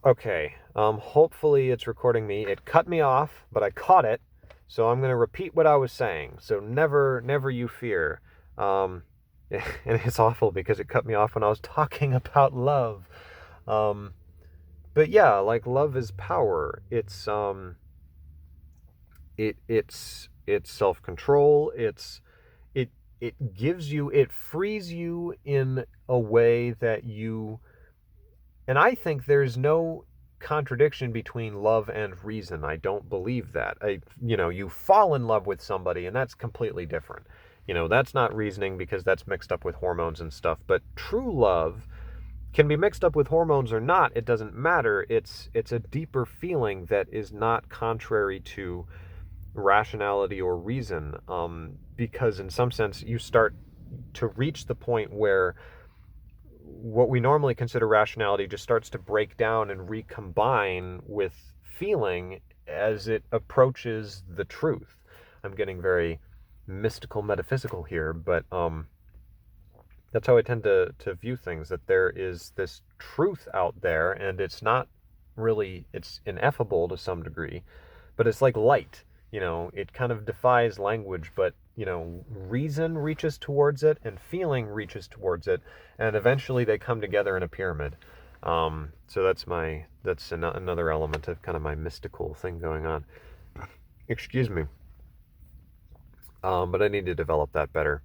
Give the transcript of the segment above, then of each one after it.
Okay, hopefully it's recording me. It cut me off, but I caught it, so I'm going to repeat what I was saying. So never you fear. Um, and it's awful because it cut me off when I was talking about love. Um, but yeah, like love is power. It's self-control. It it gives you, it frees you in a way that you, and I think there's no contradiction between love and reason. I don't believe that. You fall in love with somebody and that's completely different. That's not reasoning because that's mixed up with hormones and stuff. But true love can be mixed up with hormones or not. It doesn't matter. It's a deeper feeling that is not contrary to rationality or reason. Because in some sense you start to reach the point where what we normally consider rationality just starts to break down and recombine with feeling as it approaches the truth. I'm getting very mystical, metaphysical here, but that's how I tend to view things, that there is this truth out there, and it's not really, it's ineffable to some degree, but it's like light. It kind of defies language, but reason reaches towards it and feeling reaches towards it, and eventually they come together in a pyramid. So that's another element of kind of my mystical thing going on. Excuse me. But I need to develop that better.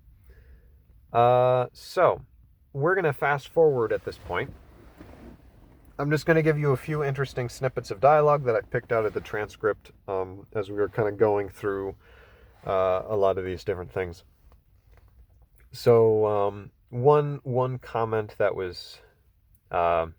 So we're gonna fast forward at this point. I'm just going to give you a few interesting snippets of dialogue that I picked out of the transcript as we were kind of going through a lot of these different things. So one comment that was Farm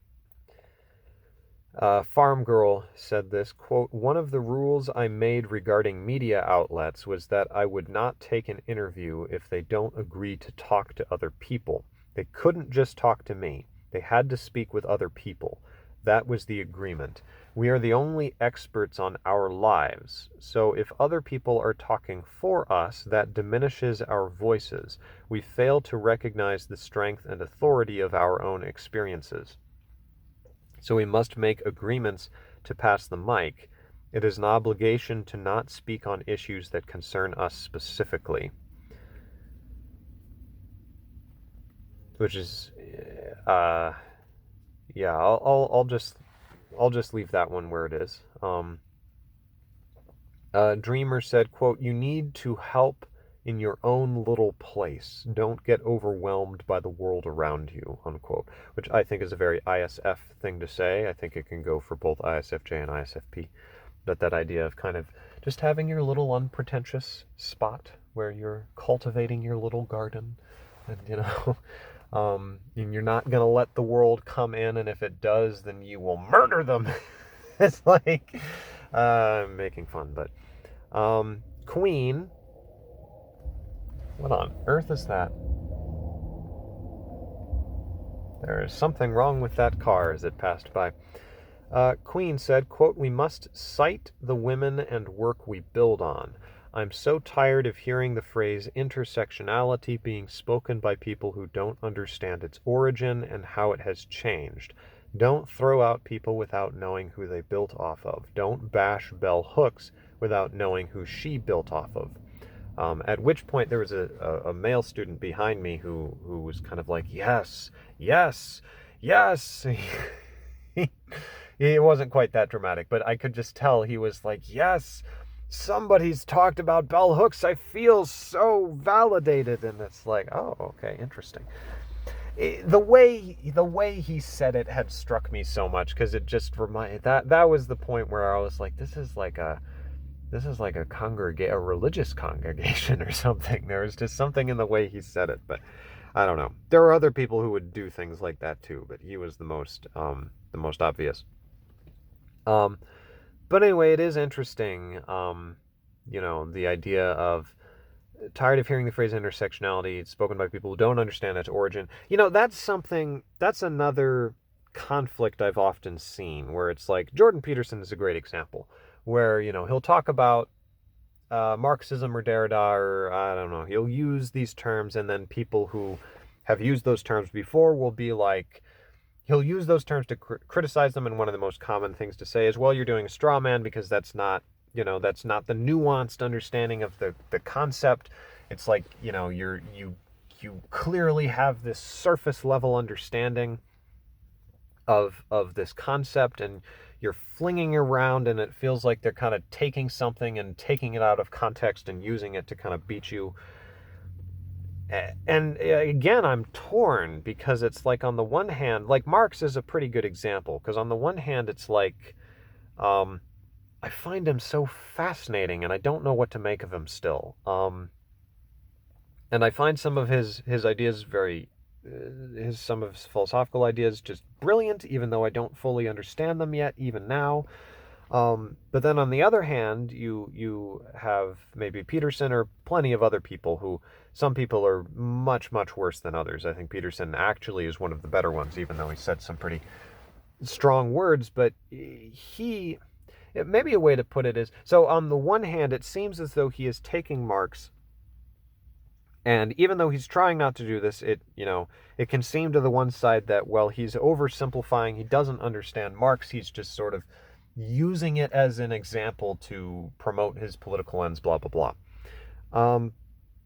Girl said this, quote, "One of the rules I made regarding media outlets was that I would not take an interview if they don't agree to talk to other people. They couldn't just talk to me. They had to speak with other people. That was the agreement. We are the only experts on our lives. So if other people are talking for us, that diminishes our voices. We fail to recognize the strength and authority of our own experiences. So we must make agreements to pass the mic. It is an obligation to not speak on issues that concern us specifically." Which is, yeah, I'll just leave that one where it is. Dreamer said, quote, "You need to help in your own little place. Don't get overwhelmed by the world around you," unquote, which I think is a very ISF thing to say. I think it can go for both ISFJ and ISFP. But that idea of kind of just having your little unpretentious spot where you're cultivating your little garden, and and you're not going to let the world come in, and if it does, then you will murder them. It's like making fun, but Queen, what on earth is that? There is something wrong with that car as it passed by. Queen said, quote, "We must cite the women and work we build on. I'm so tired of hearing the phrase intersectionality being spoken by people who don't understand its origin and how it has changed. Don't throw out people without knowing who they built off of. Don't bash Bell Hooks without knowing who she built off of." At which point there was a male student behind me who was kind of like, yes, yes, yes. It wasn't quite that dramatic, but I could just tell he was like, yes, somebody's talked about bell hooks. I feel so validated. And it's like, oh, okay, interesting. The way he said it had struck me so much, because it just reminded, that was the point where I was like, this is like a religious congregation or something. There was just something in the way he said it, but I don't know. There are other people who would do things like that too, but he was the most obvious. But anyway, it is interesting. The idea of tired of hearing the phrase intersectionality spoken by people who don't understand its origin. That's another conflict I've often seen, where it's like Jordan Peterson is a great example, where he'll talk about Marxism or Derrida, or I don't know, he'll use these terms, and then people who have used those terms before will be like, he'll use those terms to criticize them, and one of the most common things to say is, well, you're doing a straw man because that's not, that's not the nuanced understanding of the concept. It's like, you clearly have this surface level understanding of this concept, and you're flinging around, and it feels like they're kind of taking something and taking it out of context and using it to kind of beat you. And again, I'm torn, because it's like, on the one hand, like, Marx is a pretty good example, because on the one hand, it's like, I find him so fascinating, and I don't know what to make of him still. And I find some of his ideas some of his philosophical ideas just brilliant, even though I don't fully understand them yet, even now. But then on the other hand, you have maybe Peterson, or plenty of other people who, some people are much, much worse than others. I think Peterson actually is one of the better ones, even though he said some pretty strong words. But maybe a way to put it is, so on the one hand, it seems as though he is taking Marx, and even though he's trying not to do this, it can seem to the one side that, well, he's oversimplifying, he doesn't understand Marx, he's just sort of using it as an example to promote his political ends, blah, blah, blah.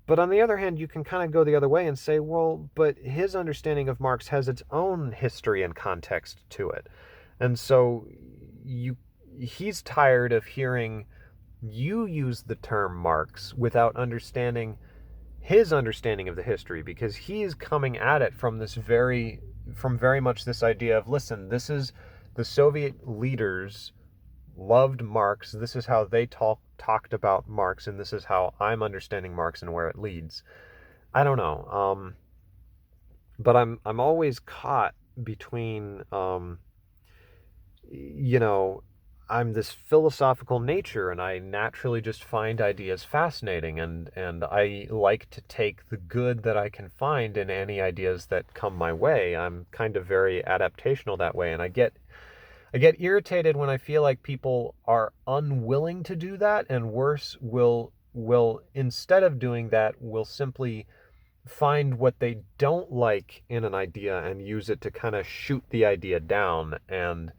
But on the other hand, you can kind of go the other way and say, well, but his understanding of Marx has its own history and context to it. And so he's tired of hearing you use the term Marx without understanding his understanding of the history, because he's coming at it from very much this idea of, listen, this is the Soviet leaders loved Marx, this is how they talked about Marx, and this is how I'm understanding Marx and where it leads. I don't know, but I'm always caught between, I'm this philosophical nature, and I naturally just find ideas fascinating, and I like to take the good that I can find in any ideas that come my way. I'm kind of very adaptational that way, and I get irritated when I feel like people are unwilling to do that, and worse, will instead of doing that, will simply find what they don't like in an idea and use it to kind of shoot the idea down. And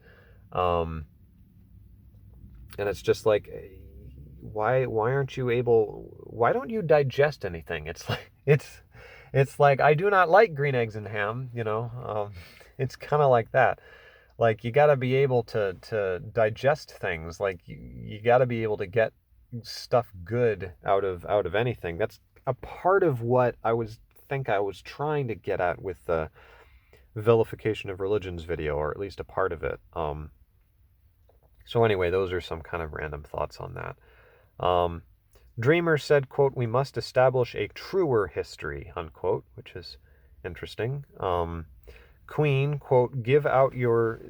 it's just like, why don't you digest anything? It's like, I do not like green eggs and ham, it's kind of like that. Like, you got to be able to digest things. Like, you got to be able to get stuff good out of anything. That's a part of what I was trying to get at with the vilification of religions video, or at least a part of it. So anyway, those are some kind of random thoughts on that. Dreamer said, quote, "We must establish a truer history," unquote, which is interesting. Queen, quote, "Give out your..."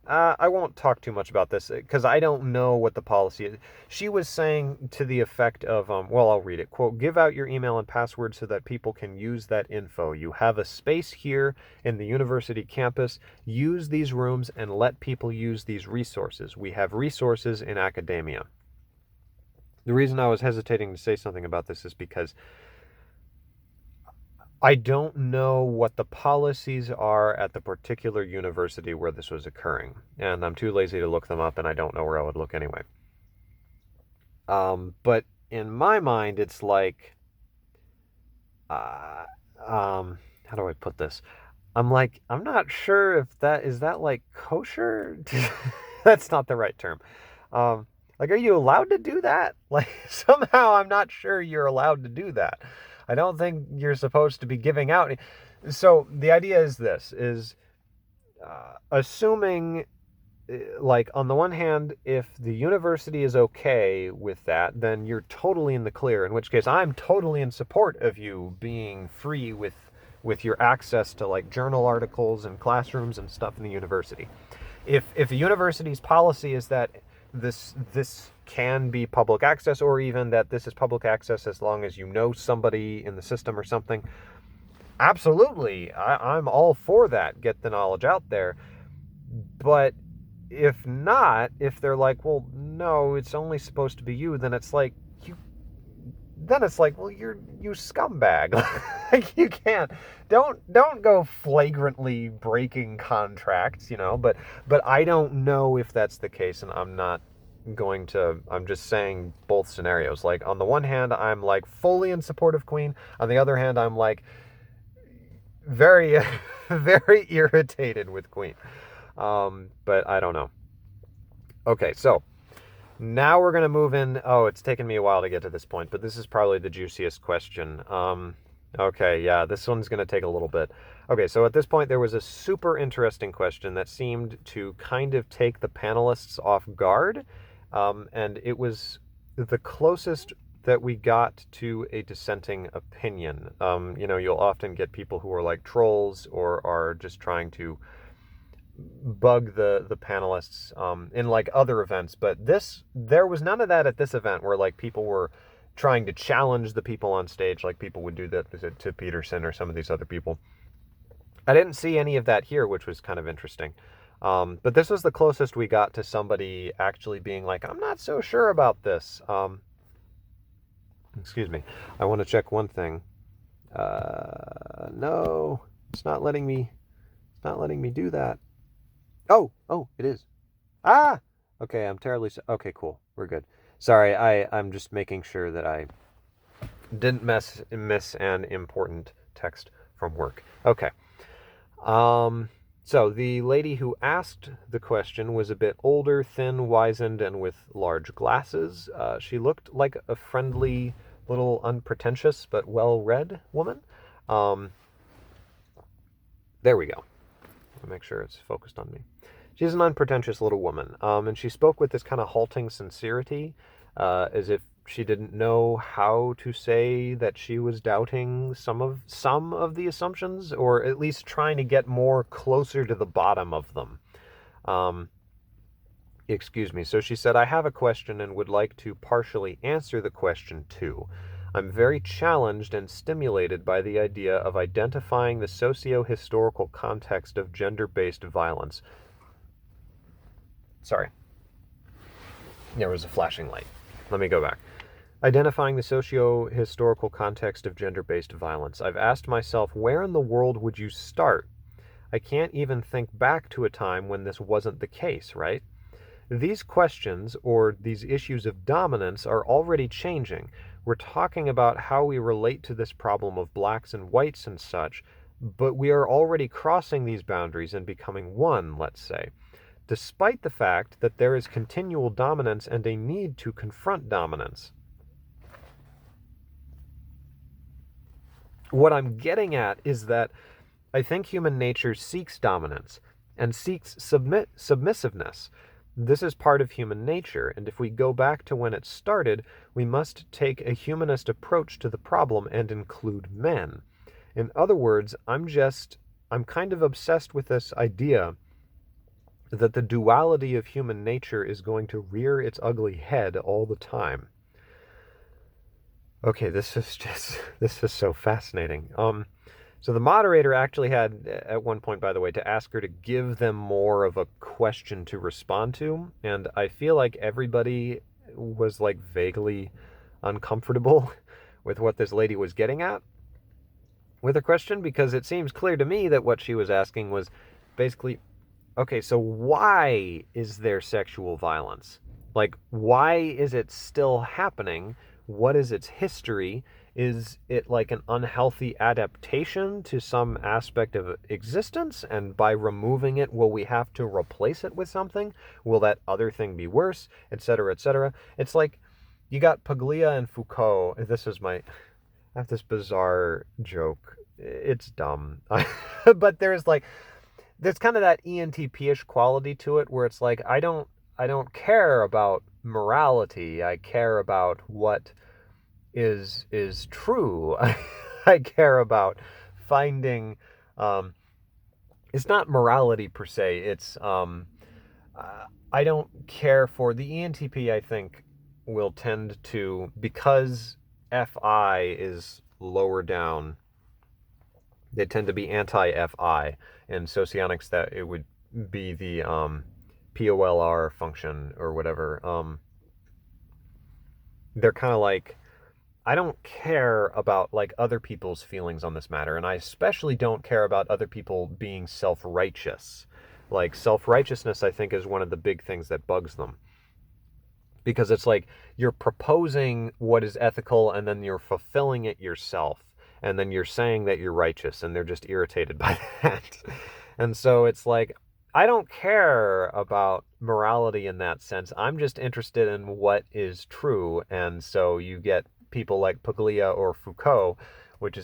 I won't talk too much about this, because I don't know what the policy is. She was saying to the effect of, well, I'll read it. Quote, "Give out your email and password so that people can use that info. You have a space here in the university campus. Use these rooms and let people use these resources. We have resources in academia." The reason I was hesitating to say something about this is because I don't know what the policies are at the particular university where this was occurring, and I'm too lazy to look them up, and I don't know where I would look anyway. But in my mind, it's like, how do I put this? I'm not sure if that is like kosher? That's not the right term. Like, are you allowed to do that? Like, somehow I'm not sure you're allowed to do that. I don't think you're supposed to be giving out. So the idea is this, assuming, like, on the one hand, if the university is okay with that, then you're totally in the clear, in which case I'm totally in support of you being free with your access to, like, journal articles and classrooms and stuff in the university. If the university's policy is that this can be public access, or even that this is public access as long as you know somebody in the system or something, absolutely, I'm all for that. Get the knowledge out there. But if not, if they're like, well, no, it's only supposed to be you, then it's like, then it's like, well, you scumbag. Like, you can't, don't go flagrantly breaking contracts, but I don't know if that's the case, and I'm just saying both scenarios. Like, on the one hand, I'm like fully in support of Queen. On the other hand, I'm like very, very irritated with Queen. But I don't know. Okay, so now we're going to move in. Oh, it's taken me a while to get to this point, but this is probably the juiciest question. Okay, yeah, this one's going to take a little bit. Okay, so at this point, there was a super interesting question that seemed to kind of take the panelists off guard, and it was the closest that we got to a dissenting opinion. You'll often get people who are like trolls or are just trying to bug the panelists in like other events, but there was none of that at this event where like people were trying to challenge the people on stage like people would do that to Peterson or some of these other people. I didn't see any of that here, which was kind of interesting. But this was the closest we got to somebody actually being like, I'm not so sure about this. Excuse me. I want to check one thing. No, it's not letting me do that. Oh, it is. Ah! Okay, I'm terribly... Okay, cool. We're good. Sorry, I'm just making sure that I didn't miss an important text from work. Okay. So the lady who asked the question was a bit older, thin, wizened, and with large glasses. She looked like a friendly, little unpretentious, but well-read woman. There we go. I'll make sure it's focused on me. She's an unpretentious little woman, and she spoke with this kind of halting sincerity, as if she didn't know how to say that she was doubting some of the assumptions, or at least trying to get more closer to the bottom of them. Excuse me. So she said, I have a question and would like to partially answer the question too. I'm very challenged and stimulated by the idea of identifying the socio-historical context of gender-based violence. Sorry. There was a flashing light. Let me go back. Identifying the socio-historical context of gender-based violence. I've asked myself, where in the world would you start? I can't even think back to a time when this wasn't the case, right? These questions, or these issues of dominance, are already changing. We're talking about how we relate to this problem of blacks and whites and such, but we are already crossing these boundaries and becoming one, let's say, despite the fact that there is continual dominance and a need to confront dominance. What I'm getting at is that I think human nature seeks dominance and seeks submissiveness. This is part of human nature, and if we go back to when it started, we must take a humanist approach to the problem and include men. In other words, I'm kind of obsessed with this idea that the duality of human nature is going to rear its ugly head all the time. Okay, this is so fascinating. So the moderator actually had, at one point, by the way, to ask her to give them more of a question to respond to, and I feel like everybody was like vaguely uncomfortable with what this lady was getting at with her question, because it seems clear to me that what she was asking was basically, okay, so why is there sexual violence? Like, why is it still happening? What is its history? Is it like an unhealthy adaptation to some aspect of existence? And by removing it, will we have to replace it with something? Will that other thing be worse? Etc., etc. It's like you got Paglia and Foucault. I have this bizarre joke. It's dumb. But there's kind of that ENTP-ish quality to it where it's like, I don't care about morality. I care about what is true. I care about finding, it's not morality per se. It's, I don't care for the ENTP. I think will tend to, because FI is lower down, they tend to be anti-FI. In socionics, that it would be the POLR function or whatever. They're kind of like, I don't care about like other people's feelings on this matter, and I especially don't care about other people being self-righteous. Like self-righteousness, I think, is one of the big things that bugs them. Because it's like you're proposing what is ethical and then you're fulfilling it yourself. And then you're saying that you're righteous, and they're just irritated by that. And so it's like, I don't care about morality in that sense. I'm just interested in what is true. And so you get people like Puglia or Foucault,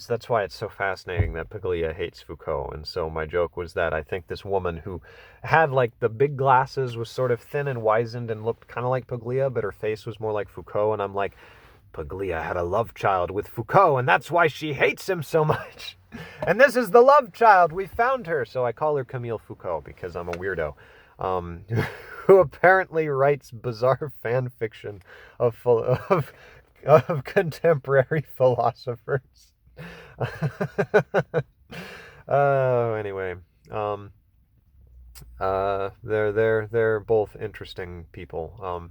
that's why it's so fascinating that Puglia hates Foucault. And so my joke was that I think this woman who had like the big glasses, was sort of thin and wizened and looked kind of like Puglia, but her face was more like Foucault. And I'm like, Puglia had a love child with Foucault, and that's why she hates him so much. And this is the love child. We found her. So I call her Camille Foucault because I'm a weirdo, who apparently writes bizarre fan fiction of contemporary philosophers. Anyway, they're both interesting people.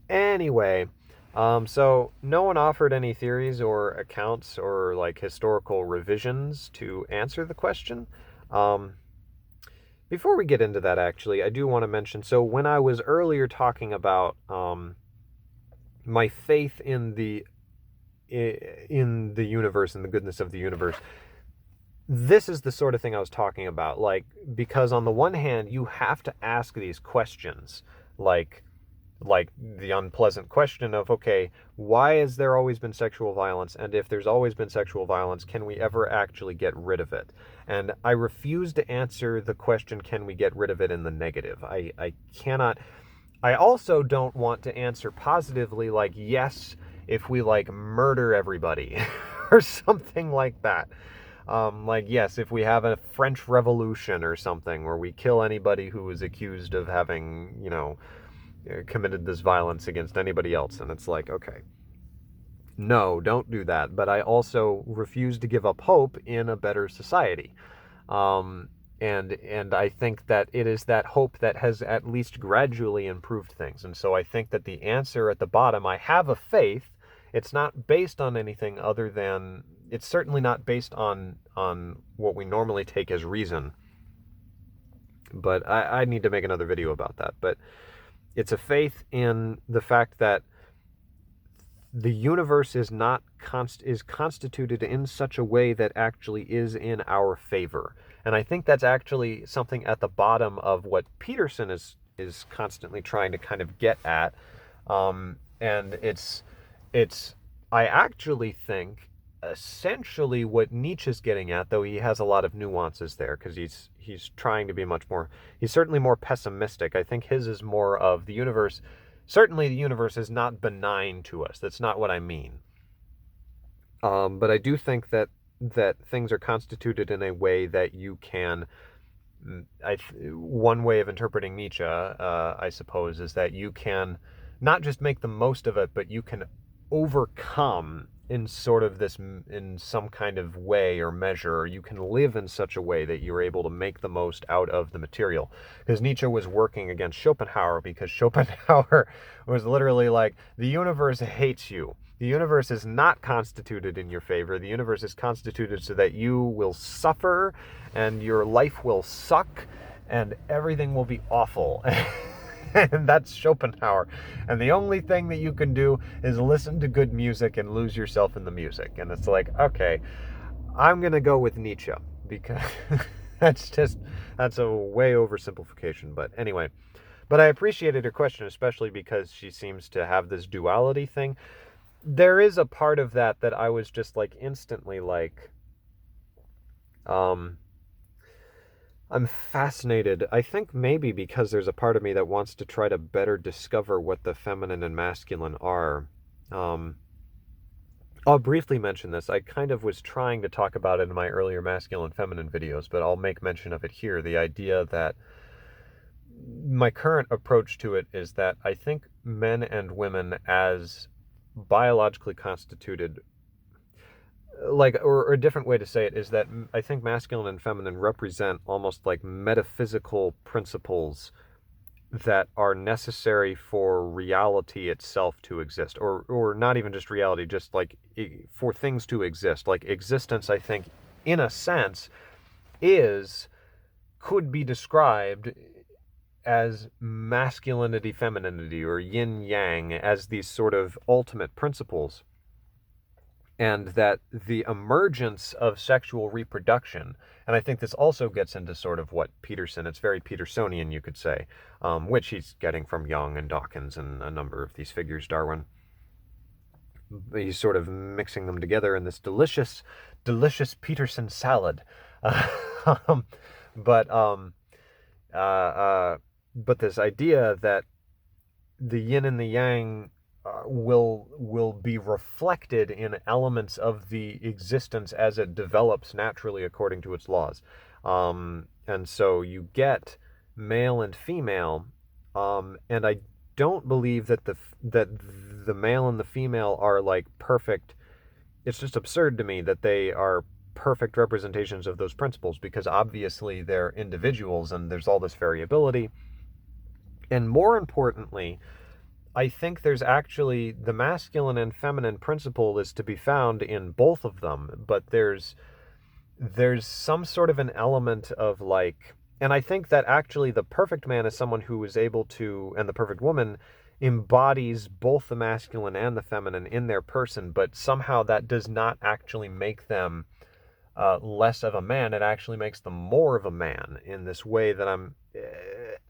Anyway, so no one offered any theories or accounts or like historical revisions to answer the question. Before we get into that, actually, I do want to mention, so when I was earlier talking about my faith in the universe and the goodness of the universe, this is the sort of thing I was talking about. Like, because on the one hand, you have to ask these questions, like the unpleasant question of, okay, why has there always been sexual violence? And if there's always been sexual violence, can we ever actually get rid of it? And I refuse to answer the question, can we get rid of it, in the negative. I cannot. I also don't want to answer positively, like, yes, if we like murder everybody or something like that. Like, yes, if we have a French Revolution or something where we kill anybody who is accused of having, committed this violence against anybody else. And it's like, okay, no, don't do that. But I also refuse to give up hope in a better society. And I think that it is that hope that has at least gradually improved things. And so I think that the answer at the bottom, I have a faith. It's not based on anything other than, it's certainly not based on what we normally take as reason. But I need to make another video about that. But it's a faith in the fact that the universe is constituted in such a way that actually is in our favor. And I think that's actually something at the bottom of what Peterson is constantly trying to kind of get at. And I actually think essentially what Nietzsche's getting at, though he has a lot of nuances there, because he's trying to be he's certainly more pessimistic. I think his is more of the universe. Certainly the universe is not benign to us. That's not what I mean. But I do think that things are constituted in a way that you can, one way of interpreting Nietzsche, I suppose, is that you can not just make the most of it, but you can overcome in some kind of way or measure, or you can live in such a way that you're able to make the most out of the material. Because Nietzsche was working against Schopenhauer, because Schopenhauer was literally like, the universe hates you. The universe is not constituted in your favor. The universe is constituted so that you will suffer and your life will suck and everything will be awful. And that's Schopenhauer. And the only thing that you can do is listen to good music and lose yourself in the music. And it's like, okay, I'm going to go with Nietzsche, because that's a way oversimplification. But anyway, but I appreciated her question, especially because she seems to have this duality thing. There is a part of that I was just like instantly like, I'm fascinated. I think maybe because there's a part of me that wants to try to better discover what the feminine and masculine are. I'll briefly mention this. I kind of was trying to talk about it in my earlier masculine feminine videos, but I'll make mention of it here. The idea that my current approach to it is that I think men and women as biologically constituted, like, or a different way to say it is that I think masculine and feminine represent almost like metaphysical principles that are necessary for reality itself to exist, or not even just reality, just like for things to exist. Like existence, I think, in a sense, could be described as masculinity, femininity, or yin yang as these sort of ultimate principles, and that the emergence of sexual reproduction, and I think this also gets into sort of what Peterson, it's very Petersonian, you could say, which he's getting from Jung and Dawkins and a number of these figures, Darwin. He's sort of mixing them together in this delicious, delicious Peterson salad. Um, but uh, uh, but this idea that the yin and the yang will be reflected in elements of the existence as it develops naturally according to its laws, and so you get male and female, and I don't believe that the male and the female are like perfect. It's just absurd to me that they are perfect representations of those principles, because obviously they're individuals and there's all this variability. And more importantly, I think there's actually the masculine and feminine principle is to be found in both of them, but there's some sort of an element of like, and I think that actually the perfect man is someone who is able to, and the perfect woman embodies both the masculine and the feminine in their person, but somehow that does not actually make them less of a man. It actually makes them more of a man in this way that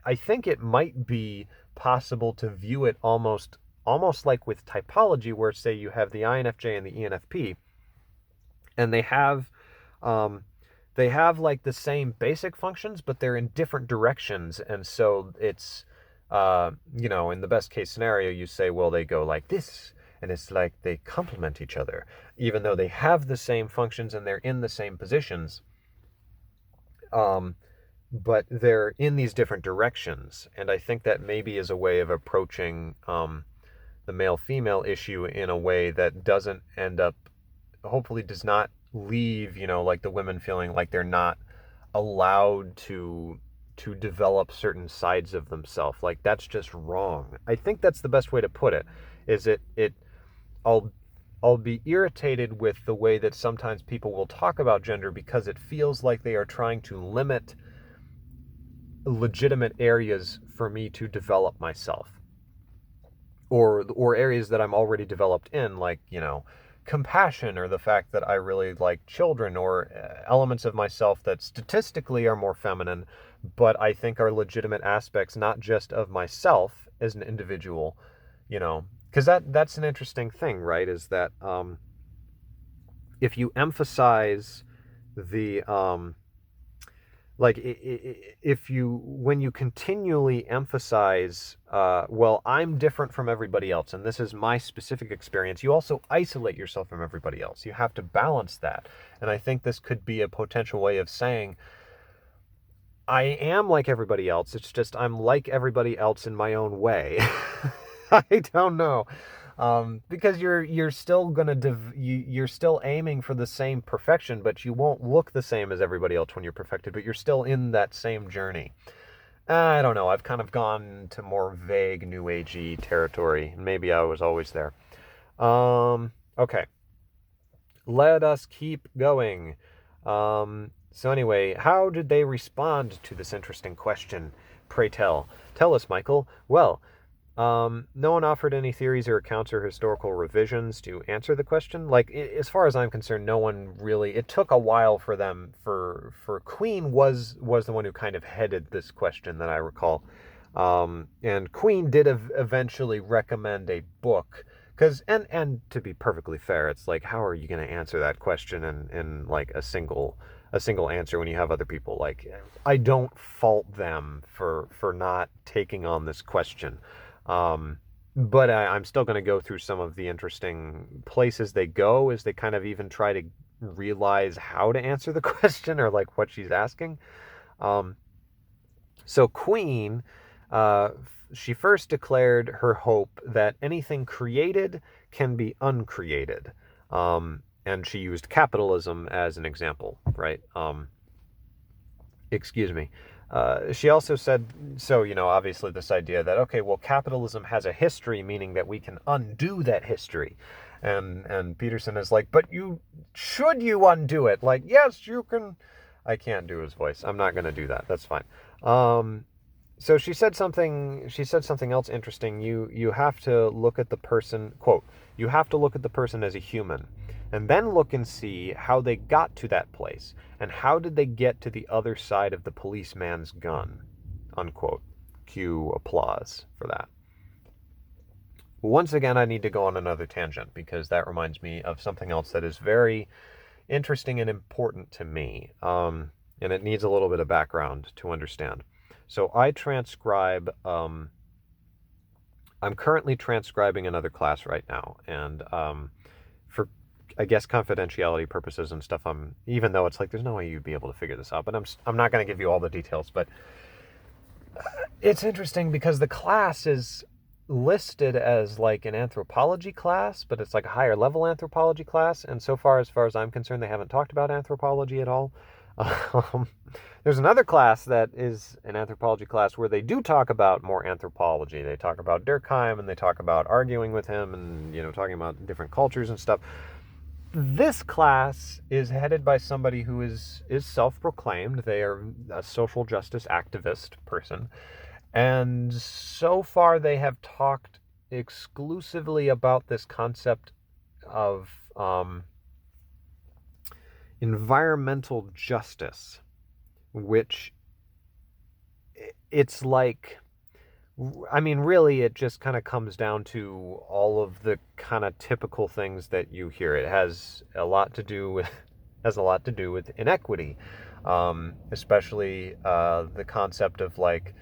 I think it might be possible to view it almost like with typology, where say you have the INFJ and the ENFP, and they have like the same basic functions, but they're in different directions, and so it's in the best case scenario, you say, well, they go like this, and it's like they complement each other, even though they have the same functions and they're in the same positions. But they're in these different directions, and I think that maybe is a way of approaching the male-female issue in a way that doesn't end up, hopefully does not leave, like the women feeling like they're not allowed to develop certain sides of themselves. Like that's just wrong. I think that's the best way to put it. Is it I'll be irritated with the way that sometimes people will talk about gender, because it feels like they are trying to limit legitimate areas for me to develop myself, or areas that I'm already developed in, like compassion, or the fact that I really like children, or elements of myself that statistically are more feminine, but I think are legitimate aspects, not just of myself as an individual, because that's an interesting thing, right? Is that if you emphasize the like if you when you continually emphasize well, I'm different from everybody else and this is my specific experience, you also isolate yourself from everybody else. You have to balance that, and I think this could be a potential way of saying I am like everybody else, it's just I'm like everybody else in my own way. I don't know. Because you're still gonna you're still aiming for the same perfection, but you won't look the same as everybody else when you're perfected. But you're still in that same journey. I don't know. I've kind of gone to more vague New Agey territory. Maybe I was always there. Okay. Let us keep going. So anyway, how did they respond to this interesting question? Pray tell. Tell us, Michael. Well, no one offered any theories or accounts or historical revisions to answer the question. Like, as far as I'm concerned, no one really. It took a while for them. For Queen was the one who kind of headed this question that I recall, and Queen did eventually recommend a book. Because and to be perfectly fair, it's like, how are you going to answer that question in like a single answer when you have other people? Like, I don't fault them for not taking on this question. But I'm still going to go through some of the interesting places they go as they kind of even try to realize how to answer the question, or like what she's asking. So Queen, she first declared her hope that anything created can be uncreated. And she used capitalism as an example, right? Excuse me. She also said, so, obviously this idea that, okay, well, capitalism has a history, meaning that we can undo that history. And Peterson is like, but should you undo it? Like, yes, you can. I can't do his voice. I'm not going to do that. That's fine. So she said something else interesting. You have to look at the person, quote, you have to look at the person as a human, and then look and see how they got to that place, and how did they get to the other side of the policeman's gun, unquote. Cue applause for that. Once again, I need to go on another tangent, because that reminds me of something else that is very interesting and important to me, and it needs a little bit of background to understand. So I transcribe, I'm currently transcribing another class right now, and for, I guess, confidentiality purposes and stuff, even though it's like, there's no way you'd be able to figure this out, but I'm not going to give you all the details, but it's interesting because the class is listed as like an anthropology class, but it's like a higher level anthropology class, and so far as I'm concerned, they haven't talked about anthropology at all. There's another class that is an anthropology class where they do talk about more anthropology. They talk about Durkheim, and they talk about arguing with him, and talking about different cultures and stuff. This class is headed by somebody who is self-proclaimed. They are a social justice activist person. And so far they have talked exclusively about this concept of environmental justice, which it's like, I mean, really, it just kind of comes down to all of the kind of typical things that you hear. It has a lot to do with inequity, especially the concept of like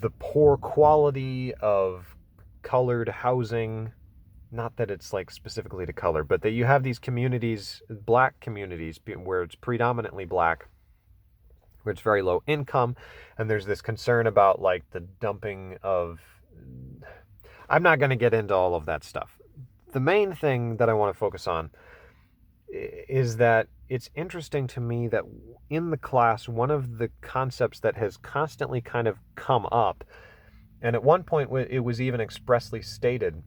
the poor quality of colored housing. Not that it's like specifically to color, but that you have these communities, black communities, where it's predominantly black, where it's very low income, and there's this concern about like the dumping of, I'm not going to get into all of that stuff. The main thing that I want to focus on is that it's interesting to me that in the class, one of the concepts that has constantly kind of come up, and at one point it was even expressly stated,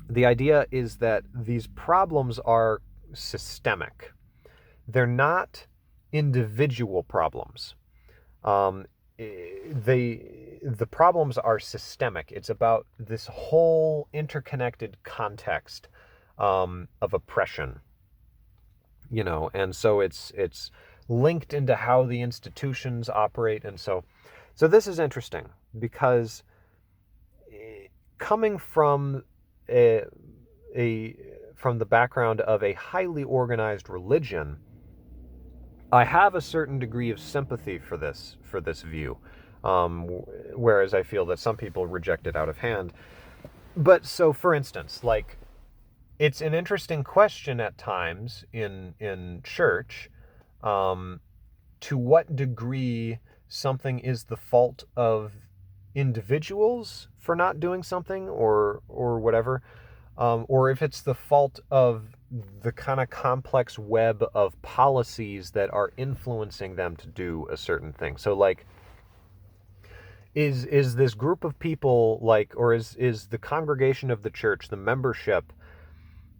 the idea is that these problems are systemic. They're not individual problems. The problems are systemic. It's about this whole interconnected context of oppression, and so it's linked into how the institutions operate, and so this is interesting because coming from from the background of a highly organized religion, I have a certain degree of sympathy for this view, whereas I feel that some people reject it out of hand. But so, for instance, like, it's an interesting question at times in church, to what degree something is the fault of individuals for not doing something or whatever, or if it's the fault of the kind of complex web of policies that are influencing them to do a certain thing. So like, is this group of people, like, or is the congregation of the church, the membership,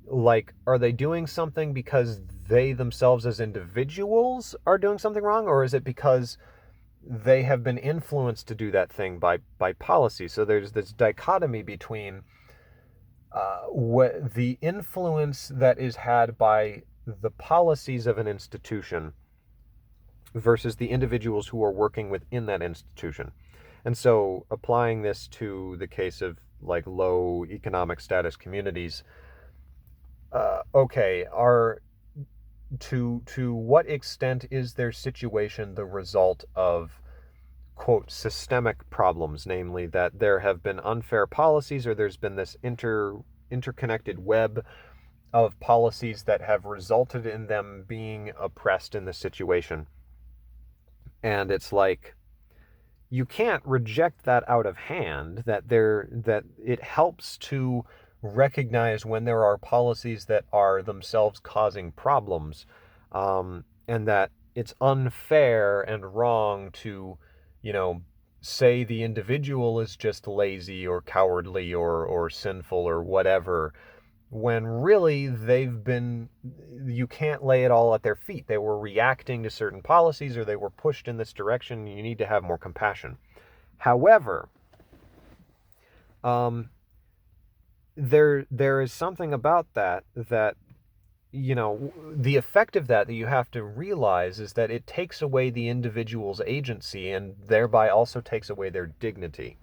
like, are they doing something because they themselves as individuals are doing something wrong, or is it because they have been influenced to do that thing by policy? So there's this dichotomy between what the influence that is had by the policies of an institution versus the individuals who are working within that institution. And so applying this to the case of like low economic status communities, to what extent is their situation the result of, quote, systemic problems, namely that there have been unfair policies, or there's been this interconnected web of policies that have resulted in them being oppressed in this situation. And it's like, you can't reject that out of hand, that it helps to recognize when there are policies that are themselves causing problems, and that it's unfair and wrong to, you know, say the individual is just lazy or cowardly or sinful or whatever, when really you can't lay it all at their feet. They were reacting to certain policies, or they were pushed in this direction. You need to have more compassion. However, there is something about that, the effect of that you have to realize is that it takes away the individual's agency, and thereby also takes away their dignity.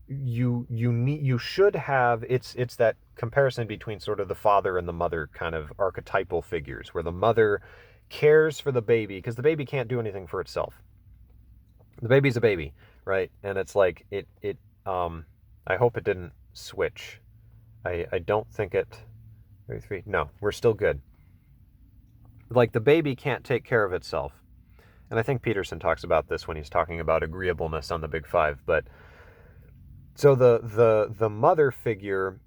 You should have, it's that comparison between sort of the father and the mother kind of archetypal figures, where the mother cares for the baby because the baby can't do anything for itself. The baby's a baby, right? And it's like I hope it didn't switch. I don't think it. 33. No, we're still good. Like, the baby can't take care of itself. And I think Peterson talks about this when he's talking about agreeableness on the Big Five. But so the mother figure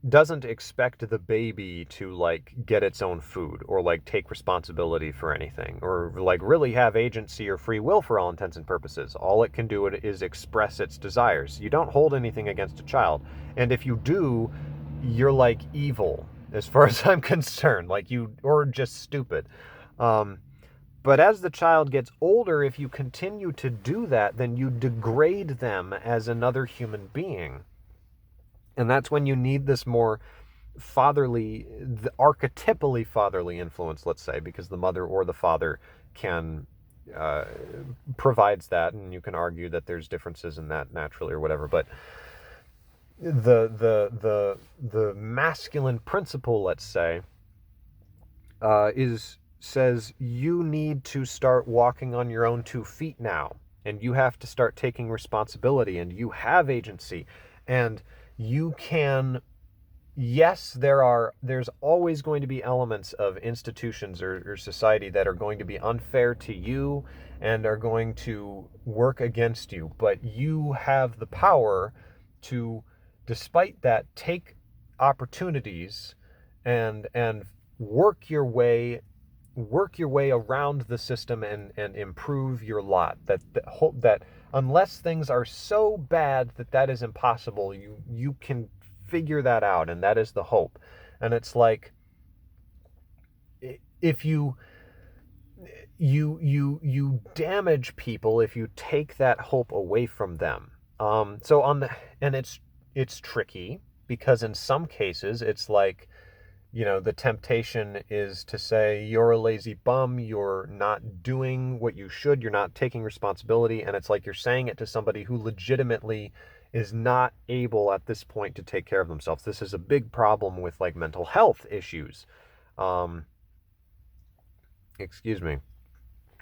doesn't expect the baby to, like, get its own food or, like, take responsibility for anything or, like, really have agency or free will for all intents and purposes. All it can do is express its desires. You don't hold anything against a child. And if you do, you're, like, evil, as far as I'm concerned, or just stupid. But as the child gets older, if you continue to do that, then you degrade them as another human being. And that's when you need this more archetypally fatherly influence, let's say, because the mother or the father provides that, and you can argue that there's differences in that naturally or whatever, but the masculine principle, let's say, says you need to start walking on your own 2 feet now, and you have to start taking responsibility, and you have agency, and you can. Yes, there's always going to be elements of institutions or society that are going to be unfair to you and are going to work against you, but you have the power to, despite that, take opportunities and work your way around the system and improve your lot. That unless things are so bad that is impossible, you can figure that out, and that is the hope. And it's like, if you damage people if you take that hope away from them. And it's tricky, because in some cases it's like, the temptation is to say, you're a lazy bum, you're not doing what you should, you're not taking responsibility, and it's like you're saying it to somebody who legitimately is not able at this point to take care of themselves. This is a big problem with, like, mental health issues. Excuse me.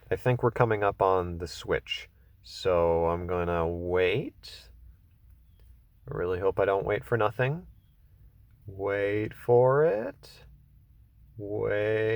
I think we're coming up on the switch, so I'm gonna wait. I really hope I don't wait for nothing. Wait for it. Wait.